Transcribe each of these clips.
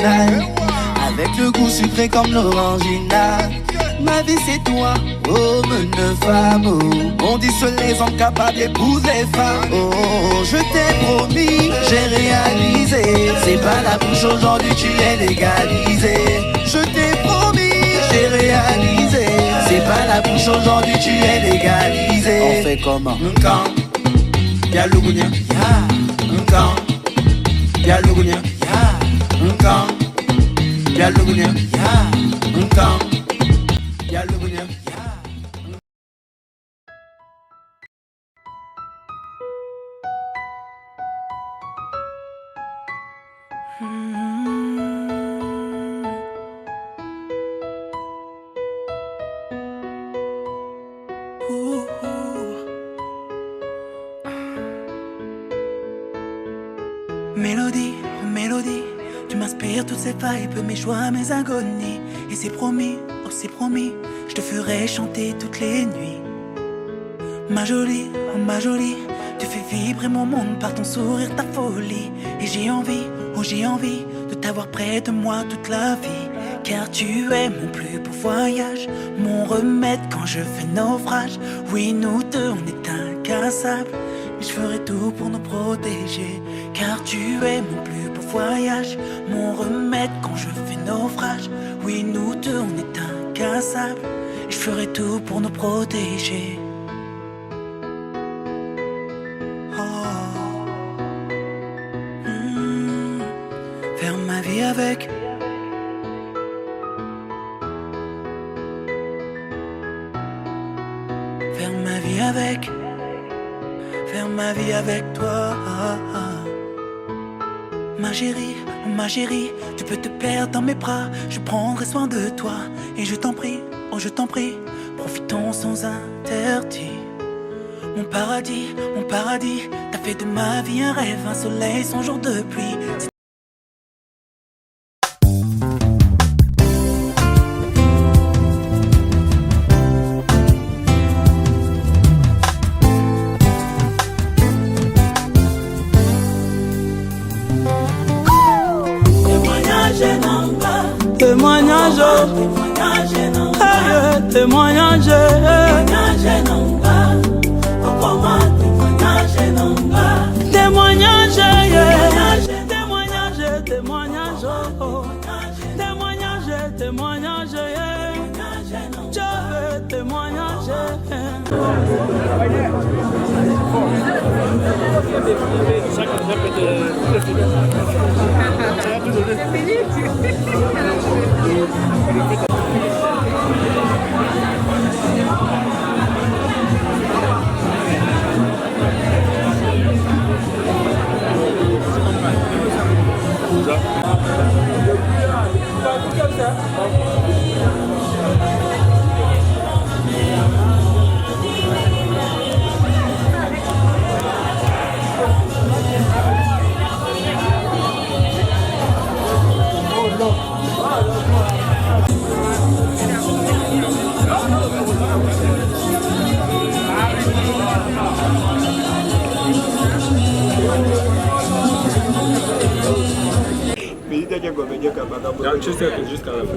original, avec le goût sucré comme l'original. Ma vie c'est toi, homme de femme, oh. On dit seuls les hommes capables d'épouser les femmes, oh. Je t'ai promis, j'ai réalisé. C'est pas la bouche aujourd'hui, tu es légalisé. Je t'ai promis, j'ai réalisé. C'est pas la bouche aujourd'hui, tu es légalisé. On fait comment? Nkan, y'a l'ougounia, Nkan, y'a l'ougounia, Nkan, y'a l'ougounia, Nkan. Y'a le bonheur. Mélodie, oh mélodie, tu m'inspires toutes ces vibes, mes joies, mes agonies. Et c'est promis, oh c'est promis, je te ferai chanter toutes les nuits. Ma jolie, oh ma jolie, tu fais vibrer mon monde par ton sourire, ta folie. Et j'ai envie, oh j'ai envie de t'avoir près de moi toute la vie. Car tu es mon plus beau voyage, mon remède quand je fais naufrage. Oui, nous deux, on est incassables, mais je ferai tout pour nous protéger. Car tu es mon plus beau voyage, mon remède quand je fais naufrage. Oui, nous deux, on est incassables, et je ferai tout pour nous protéger. Faire ma vie avec. Faire ma vie avec. Faire ma vie avec toi. Ma chérie, tu peux te perdre dans mes bras. Je prendrai soin de toi. Et je t'en prie, oh je t'en prie, profitons sans interdit. Mon paradis, t'as fait de ma vie un rêve, un soleil sans jour de pluie. Témoignage, témoignage, jusqu'à la fin.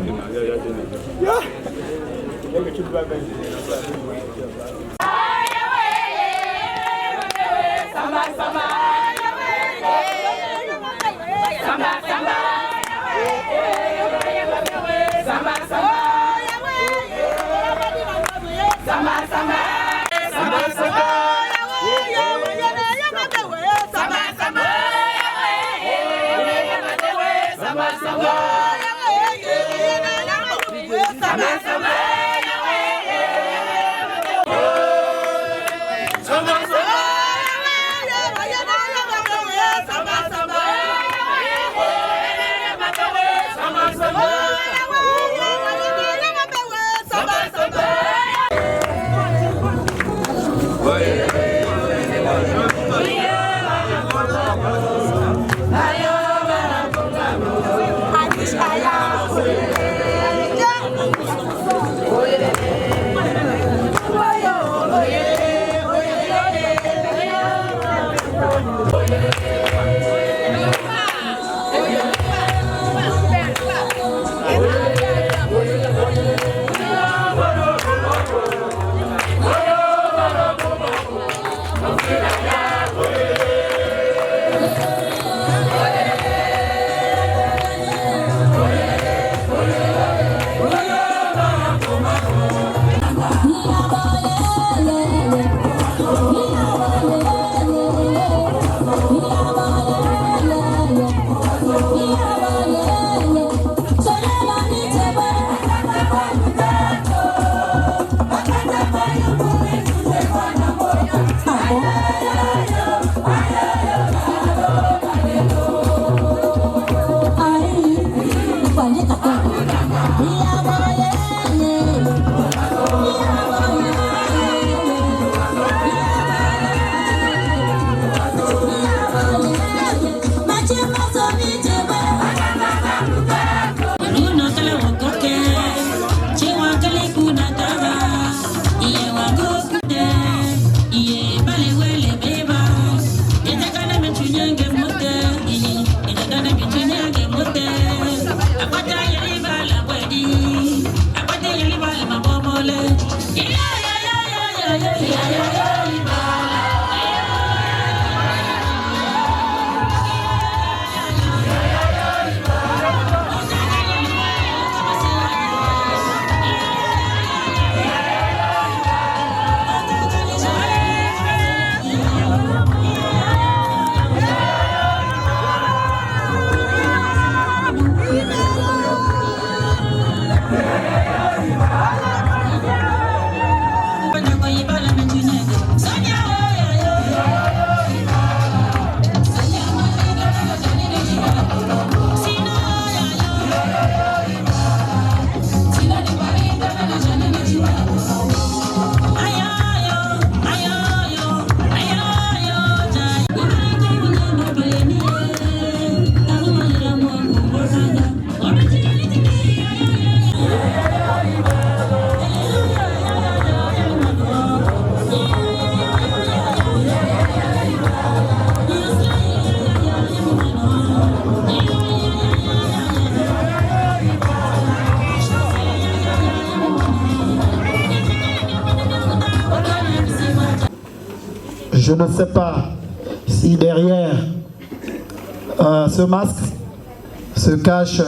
Je ne sais pas si derrière ce masque se cache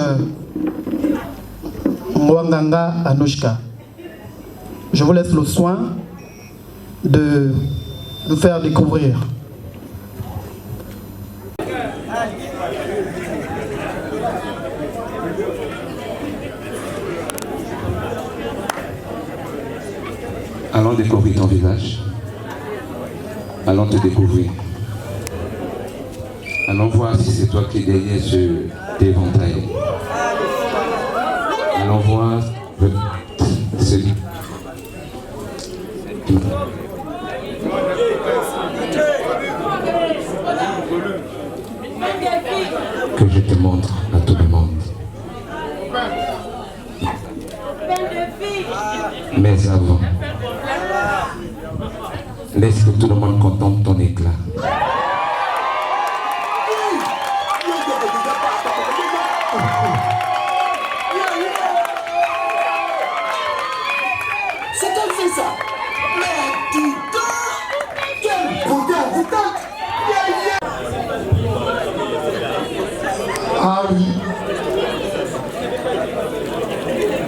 Mwanganga Anouchka. Je vous laisse le soin de nous faire découvrir. Allons découvrir ton visage. Allons te découvrir. Allons voir si c'est toi qui es derrière ce éventail. Allons voir celui que je te montre à tout le monde. Mais avant, laisse que tout le monde contemple ton éclat. C'est comme c'est ça. Mais dis donc, quel bonheur, dis donc. Ah oui.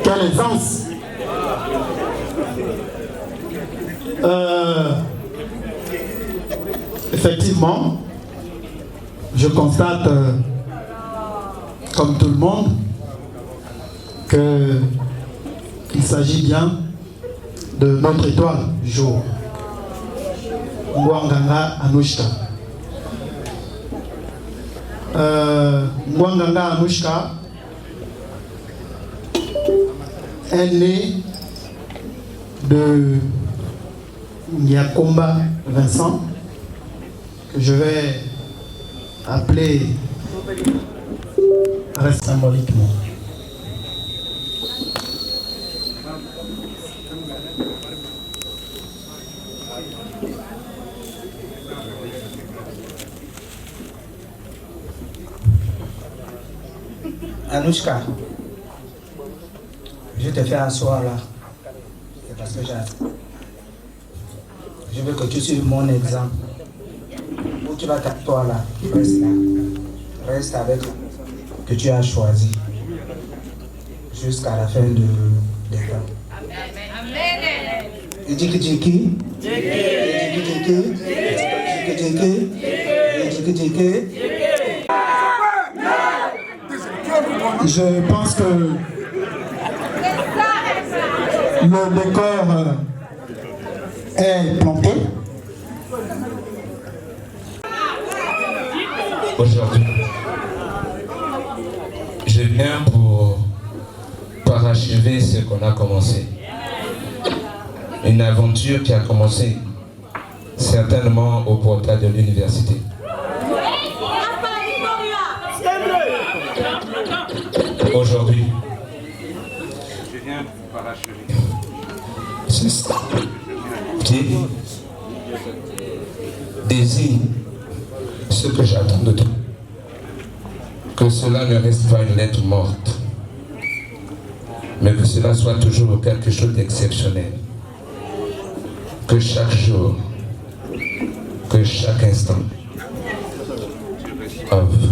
Quelle aisance. Effectivement, je constate, comme tout le monde, qu'il s'agit bien de notre étoile du jour, Mwanganga Anouchka. Mwanganga Anouchka est née de Nyakomba Vincent, que je vais appeler symboliquement. Anouchka, je te fais asseoir là. C'est parce que je veux que tu suives mon exemple. Où tu vas t'asseoir là, reste là. Reste avec que tu as choisi. Jusqu'à la fin des temps. Je pense que le décor est planté. Aujourd'hui, je viens pour parachever ce qu'on a commencé. Une aventure qui a commencé certainement au portail de l'université. Aujourd'hui, je viens pour parachever ce qui désire ce que j'attends de toi. Que cela ne reste pas une lettre morte, mais que cela soit toujours quelque chose d'exceptionnel. Que chaque jour, que chaque instant offre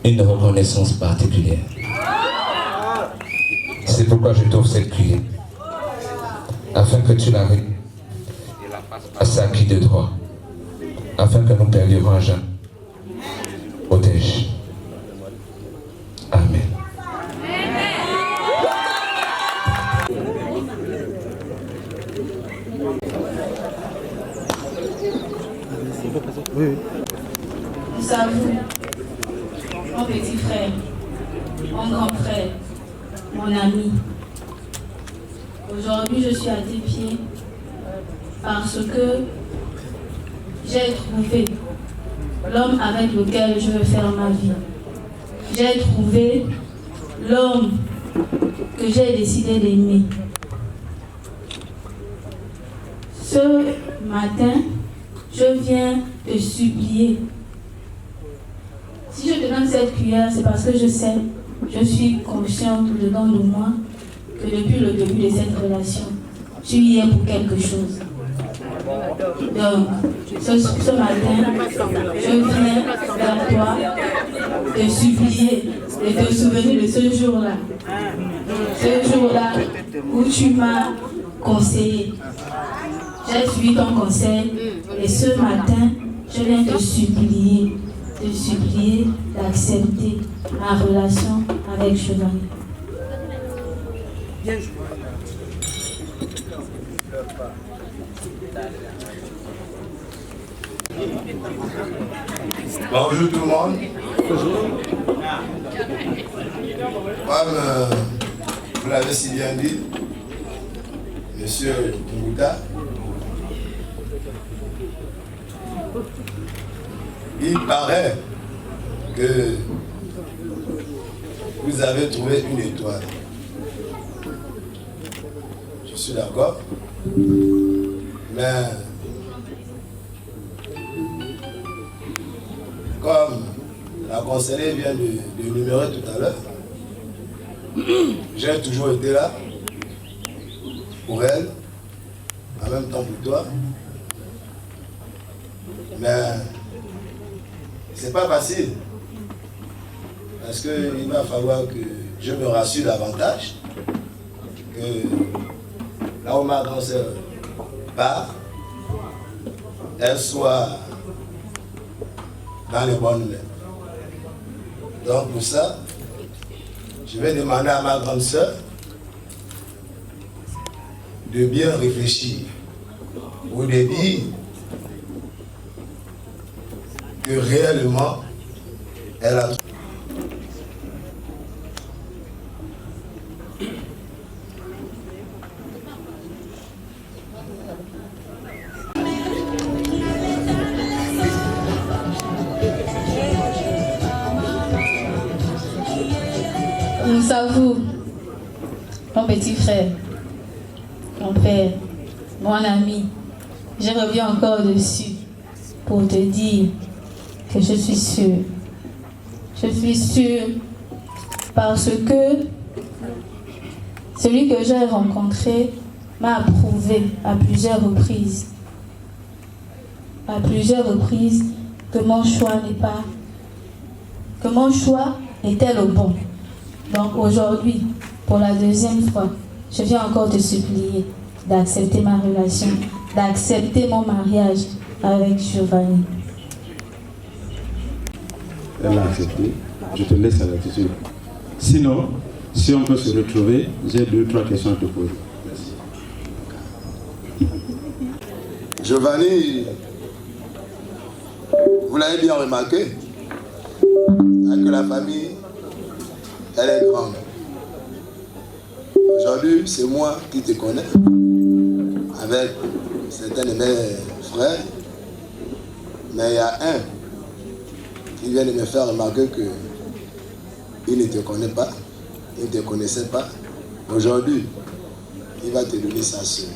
une reconnaissance particulière. C'est pourquoi je t'offre cette cuillère, afin que tu la règles à sa acquis de droit, afin que nous perdurons à jamais. Protège. Amen. Vous savez, mon petit frère, mon grand frère, mon ami, aujourd'hui je suis à tes pieds parce que j'ai trouvé l'homme avec lequel je veux faire ma vie. J'ai trouvé l'homme que j'ai décidé d'aimer. Ce matin, je viens te supplier. Si je te donne cette cuillère, c'est parce que je sais, je suis consciente dedans de moi que depuis le début de cette relation, tu y es pour quelque chose. Donc, ce matin, je viens vers toi te supplier et te souvenir de ce jour-là. Ce jour-là où tu m'as conseillé. J'ai suivi ton conseil et ce matin, je viens te supplier d'accepter ma relation avec Giovanni. Bonjour tout le monde. Comme vous l'avez si bien dit, Monsieur Mouta, il paraît que vous avez trouvé une étoile. Je suis d'accord, mais comme la conseillère vient de numérer tout à l'heure, j'ai toujours été là pour elle, en même temps pour toi. Mais c'est pas facile, parce qu'il va falloir que je me rassure davantage que là où ma grande sœur part, elle soit dans les bonnes mains. Donc pour ça, je vais demander à ma grande sœur de bien réfléchir au débit que réellement elle a. Moussavou, mon petit frère, mon père, mon ami, je reviens encore dessus pour te dire que je suis sûre. Je suis sûre parce que celui que j'ai rencontré m'a approuvé à plusieurs reprises. À plusieurs reprises que mon choix était le bon. Donc aujourd'hui, pour la deuxième fois, je viens encore te supplier d'accepter ma relation, d'accepter mon mariage avec Giovanni. Elle a accepté, je te laisse à l'attitude. Sinon, si on peut se retrouver, j'ai 2-3 questions à te poser. Merci. Giovanni, vous l'avez bien remarqué, que la famille, elle est grande. Aujourd'hui, c'est moi qui te connais, avec certains de mes frères, mais il y a un qui vient de me faire remarquer qu'il ne te connaît pas, il ne te connaissait pas. Aujourd'hui, il va te donner sa soeur.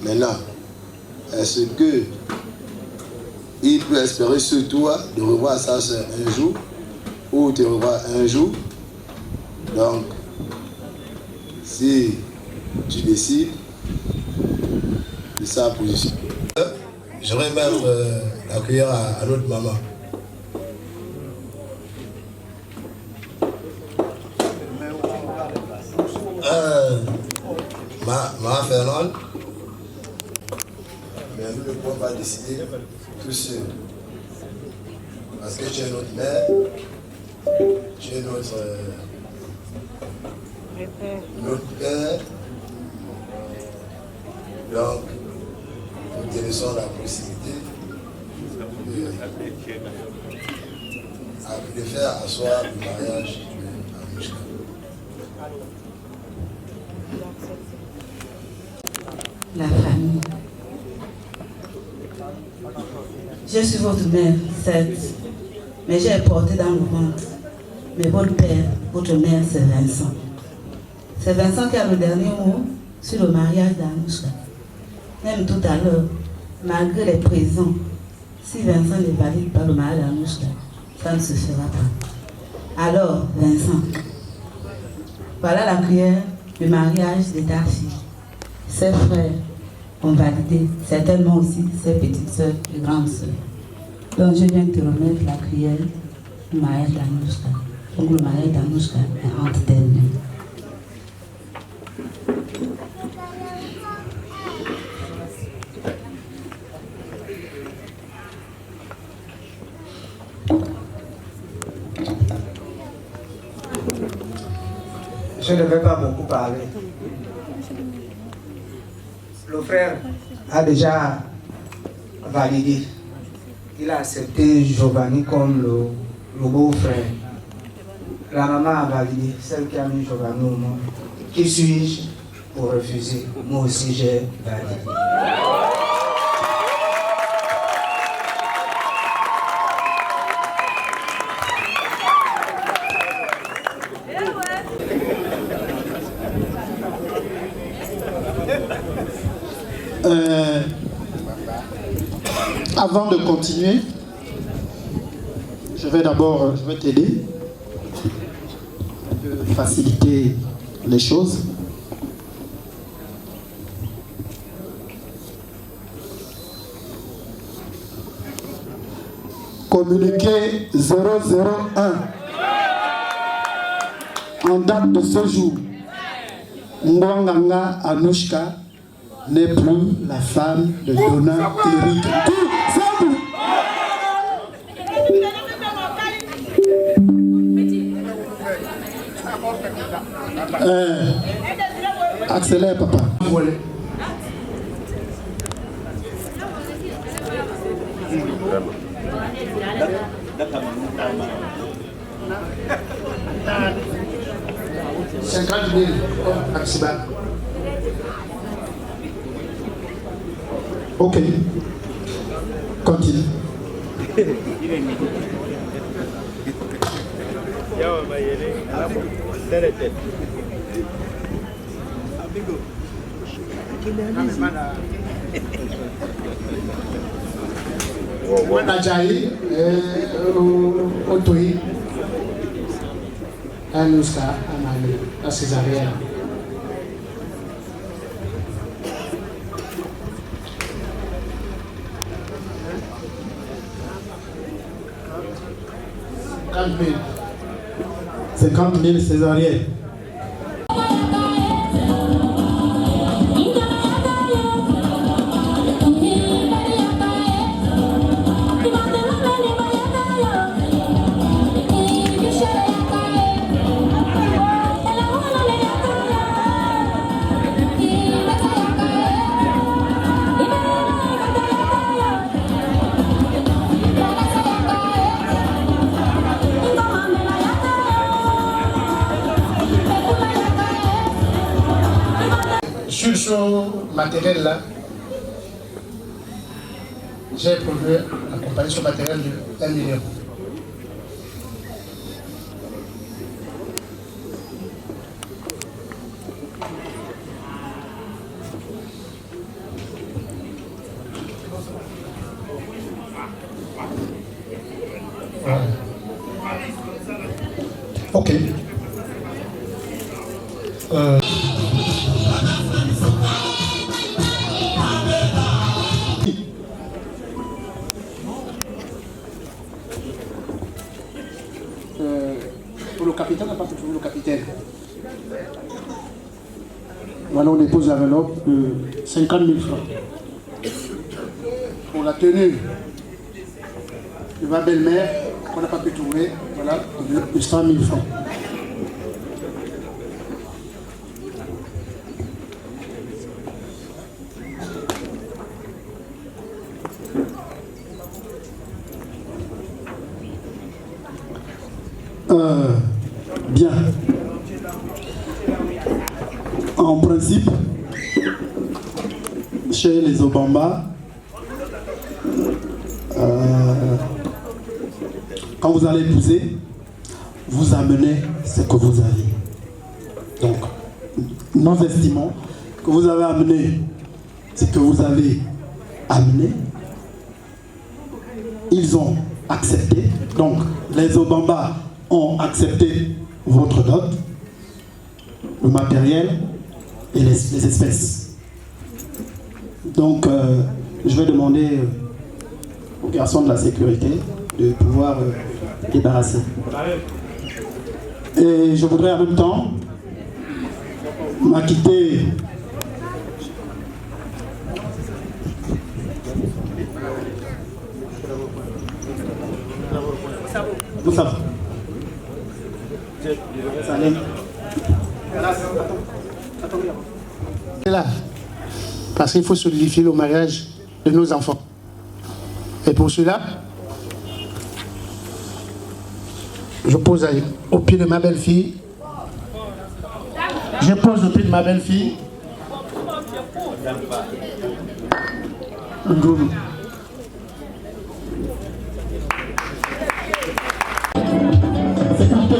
Maintenant, est-ce que il peut espérer sur toi de revoir sa soeur un jour, ou te revoir un jour? Donc, si tu décides de sa position, j'aimerais mettre la cuillère à notre maman. Maman Fernande, mais nous ne pouvons pas décider tout seul. Parce que tu es notre mère, tu es notre père. Donc, nous te laissons la possibilité de faire asseoir le mariage à Mouchka. La famille. Je suis votre mère, certes, mais j'ai porté dans le ventre. Mais votre père, votre mère, c'est Vincent. C'est Vincent qui a le dernier mot sur le mariage d'Anouchka. Même tout à l'heure, malgré les présents, si Vincent ne valide pas le mariage d'Anouchka, ça ne se fera pas. Alors, Vincent, voilà la cuillère du mariage de ta fille. Ses frères, ont validé, certainement aussi ses petites soeurs et grandes soeurs. Donc je viens te remettre la cuillère Maya Danouchka. Donc le Maya Danouchka est entre tes mains. Je ne vais pas beaucoup parler. Le frère a déjà validé. Il a accepté Giovanni comme le beau-frère. La maman a validé, celle qui a mis Giovanni au monde. Qui suis-je pour refuser? Moi aussi j'ai validé. Avant de continuer, je vais t'aider, de faciliter les choses. Communiqué 001. En date de ce jour, Mwanganga Anouchka n'est plus la femme de Donna Eric. Accélère, papa. Ok. Continue. Najai, Otoi, Anuska, Amali, la césarienne. C'est 50 000 césariennes. Sur ce matériel là, j'ai prévu accompagner ce matériel de 1 million. Voilà. Ok. Pour le capitaine, on n'a pas pu trouver le capitaine. Voilà, on dépose l'enveloppe de 50 000 francs. Pour la tenue de ma belle-mère, qu'on n'a pas pu trouver, voilà, de 100 000 francs. Bien. En principe, chez les Obamba, quand vous allez épouser, vous amenez ce que vous avez. Donc, nous estimons que vous avez amené ce que vous avez amené. Ils ont accepté. Donc, les Obamba ont accepté votre dot, le matériel et les espèces. Donc, je vais demander aux garçons de la sécurité de pouvoir débarrasser. Et je voudrais en même temps m'acquitter Moussa. C'est là, parce qu'il faut solidifier le mariage de nos enfants. Et pour cela, je pose au pied de ma belle-fille. Je pose au pied de ma belle-fille un gourou. C'est un peu.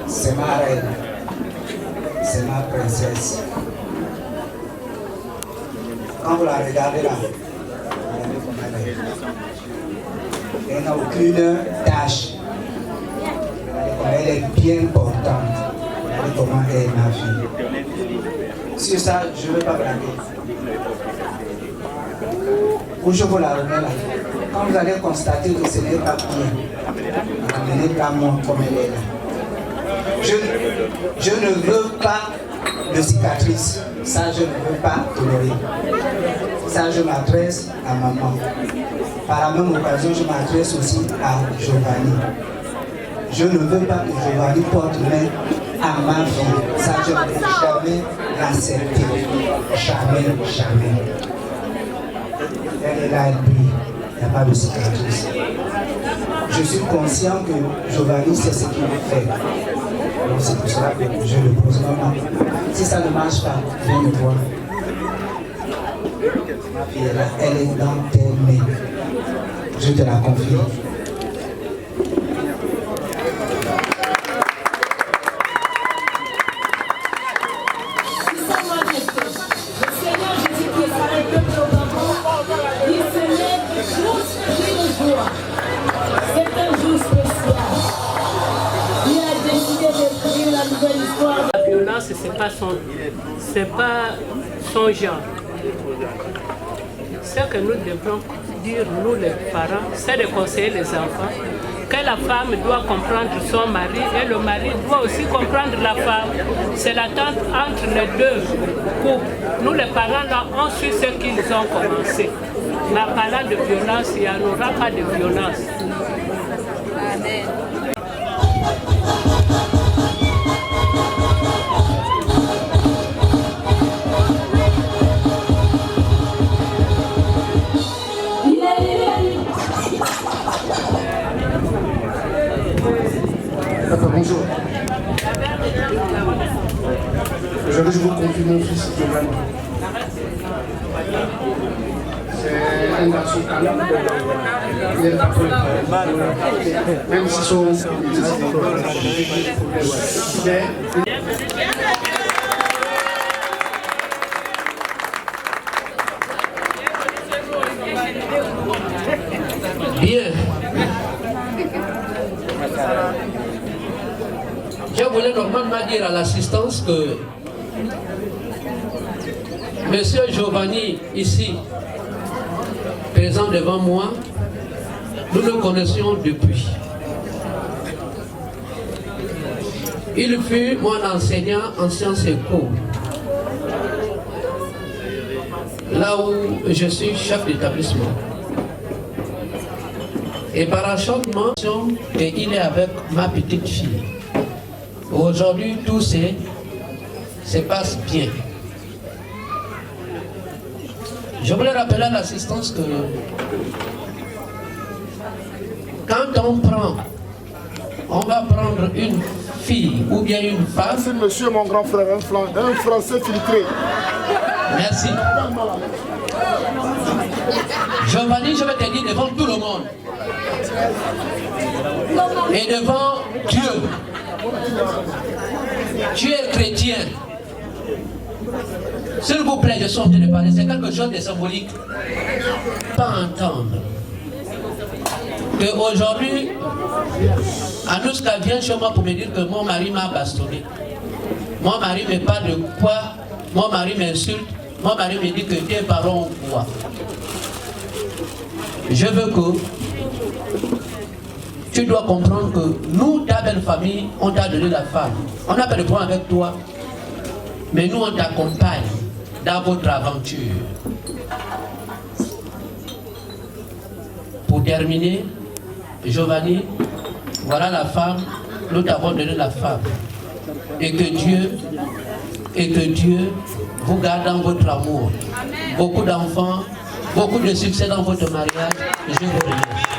C'est ma reine, c'est ma princesse. Quand vous la regardez là, regardez comment elle est. Elle n'a aucune tâche. Regardez comment elle est bien portante. Regardez comment elle est ma fille. Sur ça, je ne veux pas blaguer. Où je vous la remets là, quand vous allez constater que ce n'est pas bien, amenez pas moi comme elle est là. Je ne veux pas de cicatrices. Ça, je ne veux pas tolérer. Ça, je m'adresse à maman. Par la même occasion, je m'adresse aussi à Giovanni. Je ne veux pas que Giovanni porte main à ma fille. Ça, je ne vais jamais l'accepter. Jamais, jamais. Elle est là, elle brille. il n'y a pas de cicatrice. Je suis conscient que Giovanni, c'est ce qu'il fait. Donc c'est pour cela que je le pose maman. Si ça ne marche pas, viens me voir. Ma fille est là, elle est dans tes mains. Je te la confie. La violence, c'est pas son genre. Ce que nous devons dire, nous les parents, c'est de conseiller les enfants que la femme doit comprendre son mari et le mari doit aussi comprendre la femme. C'est l'attente entre les deux couples. Nous les parents là, on suit ce qu'ils ont commencé. Mais parlant de violence, il n'y en aura pas de violence. Amen. Bonjour. Aujourd'hui, je vous confie mon fils Giovanni. C'est un garçon calme. Il est pas même si son bien. Je voulais normalement dire à l'assistance que Monsieur Giovanni, ici, présent devant moi, nous le connaissions depuis. Il fut mon enseignant en sciences éco, là où je suis chef d'établissement. Et par enchantement, il est avec ma petite fille. Aujourd'hui, tout se passe bien. Je voulais rappeler à l'assistance que quand on va prendre une fille ou bien une femme. Merci monsieur mon grand frère, un français filtré. Merci. Giovanni, je vais te dire devant tout le monde et devant Dieu. Tu es chrétien. S'il vous plaît, je suis en train de parler. C'est quelque chose de symbolique. Pas entendre. Qu'aujourd'hui, Anouska vient chez moi pour me dire que mon mari m'a bastonné. Mon mari me parle de quoi? Mon mari m'insulte. Mon mari me dit que tes parents ont quoi? Je veux que tu dois comprendre que nous, ta belle famille, on t'a donné la femme. On n'a pas de problème avec toi, mais nous, on t'accompagne dans votre aventure. Pour terminer, Giovanni, voilà la femme, nous t'avons donné la femme. Et que Dieu vous garde dans votre amour. Beaucoup d'enfants, beaucoup de succès dans votre mariage. Je vous remercie.